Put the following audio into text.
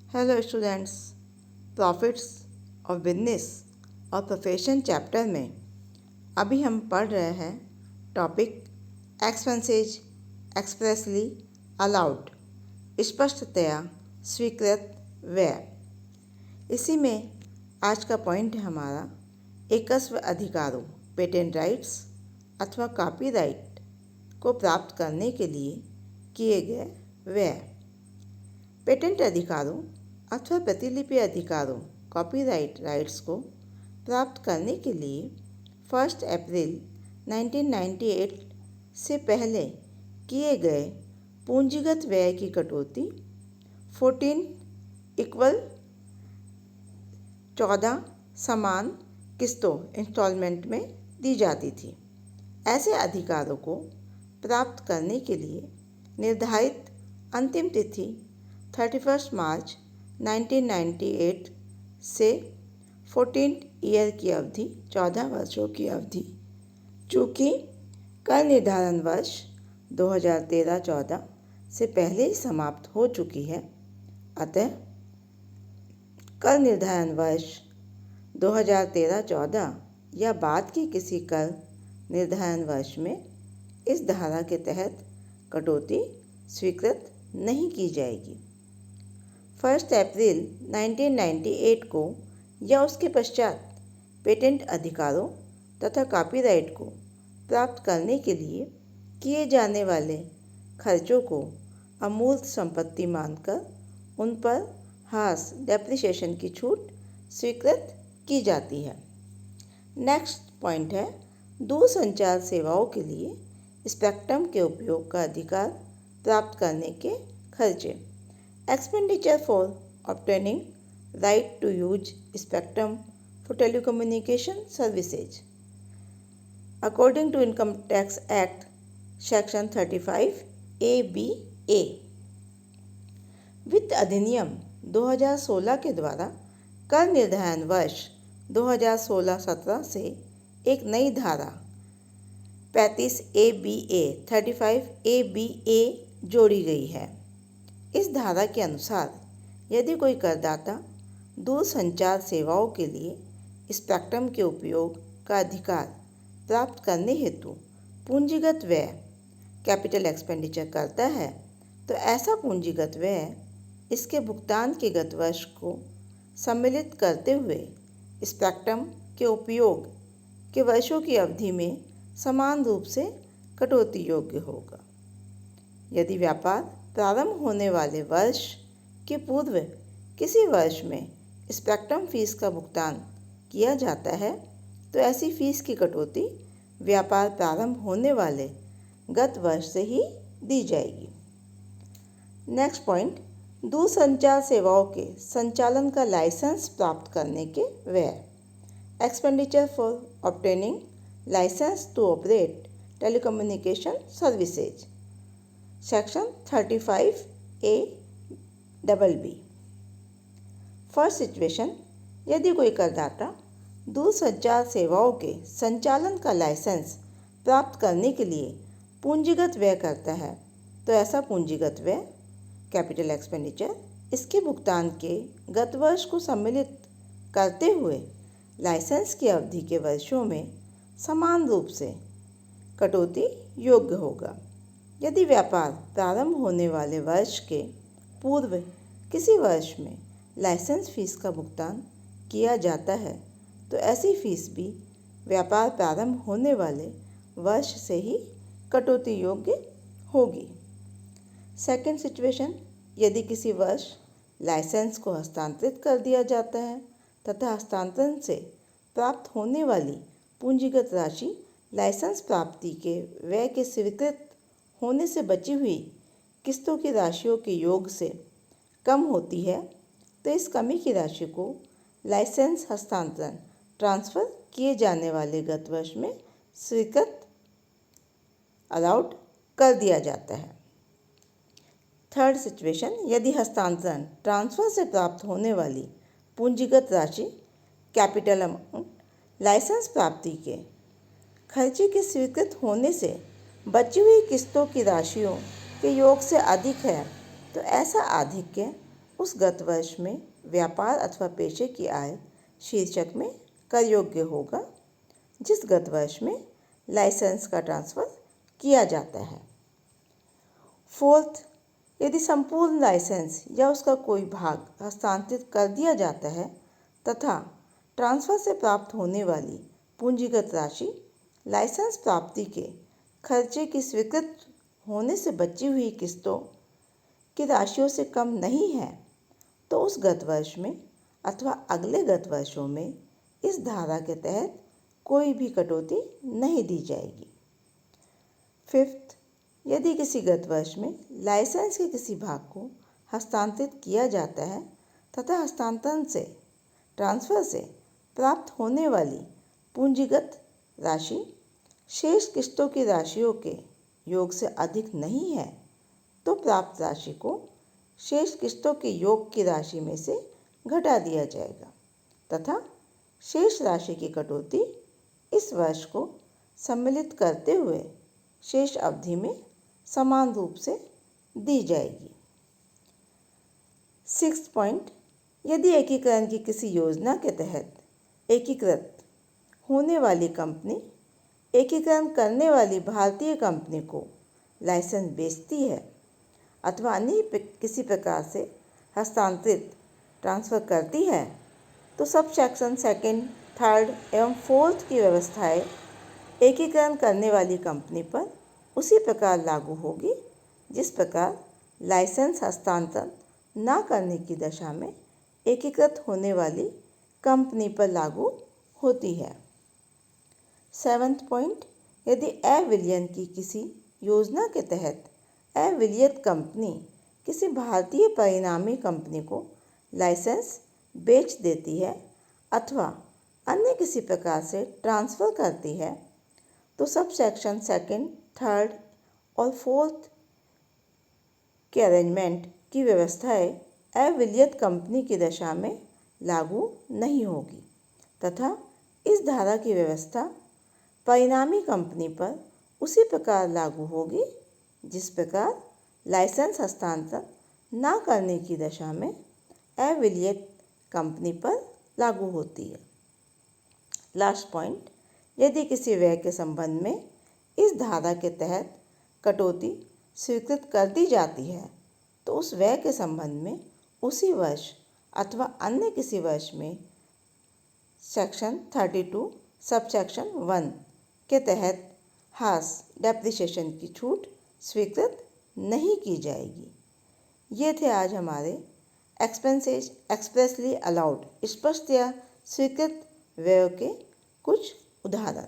Hello students, profits of business और profession chapter में अभी हम पढ़ रहे हैं टॉपिक एक्सपेंसेज एक्सप्रेसली अलाउड, स्पष्टतया स्वीकृत व्यय। इसी में आज का पॉइंट है हमारा एकस्व अधिकारों पेटेंट राइट्स अथवा कॉपीराइट को प्राप्त करने के लिए किए गए व्यय। पेटेंट अधिकारों अथवा प्रतिलिपि अधिकारों कॉपीराइट राइट्स को प्राप्त करने के लिए 1 अप्रैल 1998 से पहले किए गए पूंजीगत व्यय की कटौती 14 समान किस्तों इंस्टॉलमेंट में दी जाती थी। ऐसे अधिकारों को प्राप्त करने के लिए निर्धारित अंतिम तिथि 31 मार्च 1998 से 14 ईयर की अवधि 14 वर्षों की अवधि, चूँकि कर निर्धारण वर्ष 2013-14 से पहले ही समाप्त हो चुकी है, अतः कर निर्धारण वर्ष 2013-14 या बाद के किसी कर निर्धारण वर्ष में इस धारा के तहत कटौती स्वीकृत नहीं की जाएगी। 1 अप्रैल 1998 को या उसके पश्चात पेटेंट अधिकारों तथा कॉपीराइट को प्राप्त करने के लिए किए जाने वाले खर्चों को अमूर्त संपत्ति मानकर उन पर हास डेप्रिसिएशन की छूट स्वीकृत की जाती है। नेक्स्ट पॉइंट है दूरसंचार सेवाओं के लिए स्पेक्ट्रम के उपयोग का अधिकार प्राप्त करने के खर्चे। Expenditure for obtaining right to use spectrum for telecommunication services. According to Income Tax Act, Section 35 ABA, वित्त अधिनियम 2016 के द्वारा कर निर्धारण वर्ष 2016-17 से एक नई धारा 35 ABA 35 ABA जोड़ी गई है। इस धारा के अनुसार यदि कोई करदाता दूरसंचार सेवाओं के लिए स्पेक्ट्रम के उपयोग का अधिकार प्राप्त करने हेतु पूंजीगत व्यय कैपिटल एक्सपेंडिचर करता है, तो ऐसा पूंजीगत व्यय इसके भुगतान के गत वर्ष को सम्मिलित करते हुए स्पेक्ट्रम के उपयोग के वर्षों की अवधि में समान रूप से कटौती योग्य होगा। यदि व्यापार प्रारंभ होने वाले वर्ष के पूर्व किसी वर्ष में स्पेक्ट्रम फीस का भुगतान किया जाता है, तो ऐसी फीस की कटौती व्यापार प्रारंभ होने वाले गत वर्ष से ही दी जाएगी। नेक्स्ट पॉइंट दूरसंचार सेवाओं के संचालन का लाइसेंस प्राप्त करने के व्यय। Expenditure for obtaining licence to operate telecommunication services. Section 35 ABB। First situation, यदि कोई करदाता दूरसंचार सेवाओं के संचालन का लाइसेंस प्राप्त करने के लिए पूंजीगत व्यय करता है, तो ऐसा पूंजीगत व्यय कैपिटल एक्सपेंडिचर इसके भुगतान के गत वर्ष को सम्मिलित करते हुए लाइसेंस की अवधि के वर्षों में समान रूप से कटौती योग्य होगा। यदि व्यापार प्रारंभ होने वाले वर्ष के पूर्व किसी वर्ष में लाइसेंस फीस का भुगतान किया जाता है, तो ऐसी फीस भी व्यापार प्रारंभ होने वाले वर्ष से ही कटौती योग्य होगी। सेकंड सिचुएशन, यदि किसी वर्ष लाइसेंस को हस्तांतरित कर दिया जाता है तथा हस्तांतरण से प्राप्त होने वाली पूंजीगत राशि लाइसेंस प्राप्ति के व्यय के स्वीकृत होने से बची हुई किस्तों की राशियों के योग से कम होती है, तो इस कमी की राशि को लाइसेंस हस्तांतरण ट्रांसफ़र किए जाने वाले गत वर्ष में स्वीकृत अलाउड कर दिया जाता है। थर्ड सिचुएशन, यदि हस्तांतरण ट्रांसफ़र से प्राप्त होने वाली पूंजीगत राशि कैपिटल अमाउंट लाइसेंस प्राप्ति के खर्चे के स्वीकृत होने से बची हुई किस्तों की राशियों के योग से अधिक है, तो ऐसा आधिक्य उस गत वर्ष में व्यापार अथवा पेशे की आय शीर्षक में कर योग्य होगा जिस गत वर्ष में लाइसेंस का ट्रांसफ़र किया जाता है। फोर्थ, यदि संपूर्ण लाइसेंस या उसका कोई भाग हस्तांतरित कर दिया जाता है तथा ट्रांसफ़र से प्राप्त होने वाली पूंजीगत राशि लाइसेंस प्राप्ति के खर्चे की स्वीकृत होने से बची हुई किस्तों की राशियों से कम नहीं है तो उस गत वर्ष में अथवा अगले गत वर्षों में इस धारा के तहत कोई भी कटौती नहीं दी जाएगी। फिफ्थ, यदि किसी गत वर्ष में लाइसेंस के किसी भाग को हस्तांतरित किया जाता है तथा हस्तांतरण से ट्रांसफ़र से प्राप्त होने वाली पूंजीगत राशि शेष किस्तों की राशियों के योग से अधिक नहीं है तो प्राप्त राशि को शेष किस्तों के योग की राशि में से घटा दिया जाएगा तथा शेष राशि की कटौती इस वर्ष को सम्मिलित करते हुए शेष अवधि में समान रूप से दी जाएगी। 6 पॉइंट, यदि एकीकरण की किसी योजना के तहत एकीकृत होने वाली कंपनी एकीकरण करने वाली भारतीय कंपनी को लाइसेंस बेचती है अथवा अन्य किसी प्रकार से हस्तांतरित ट्रांसफ़र करती है तो सब सेक्शन 2, 3 एवं 4 की व्यवस्थाएं एकीकरण करने वाली कंपनी पर उसी प्रकार लागू होगी जिस प्रकार लाइसेंस हस्तांतरण न करने की दशा में एकीकृत होने वाली कंपनी पर लागू होती है। 7 पॉइंट, यदि अविलयन की किसी योजना के तहत अविलियत कंपनी किसी भारतीय परिणामी कंपनी को लाइसेंस बेच देती है अथवा अन्य किसी प्रकार से ट्रांसफ़र करती है तो सब सेक्शन 2, 3 और 4 के अरेंजमेंट की व्यवस्थाएं अविलियत कंपनी की दशा में लागू नहीं होगी तथा इस धारा की व्यवस्था परिणामी कंपनी पर उसी प्रकार लागू होगी जिस प्रकार लाइसेंस हस्तांतरण न करने की दशा में अविलियत कंपनी पर लागू होती है। लास्ट पॉइंट, यदि किसी व्यय के संबंध में इस धारा के तहत कटौती स्वीकृत कर दी जाती है तो उस व्यय के संबंध में उसी वर्ष अथवा अन्य किसी वर्ष में सेक्शन 32 सब सेक्शन 1 के तहत हास डेप्रिसिएशन की छूट स्वीकृत नहीं की जाएगी। ये थे आज हमारे एक्सपेंसेस एक्सप्रेसली अलाउड स्पष्ट या स्वीकृत व्यय के कुछ उदाहरण।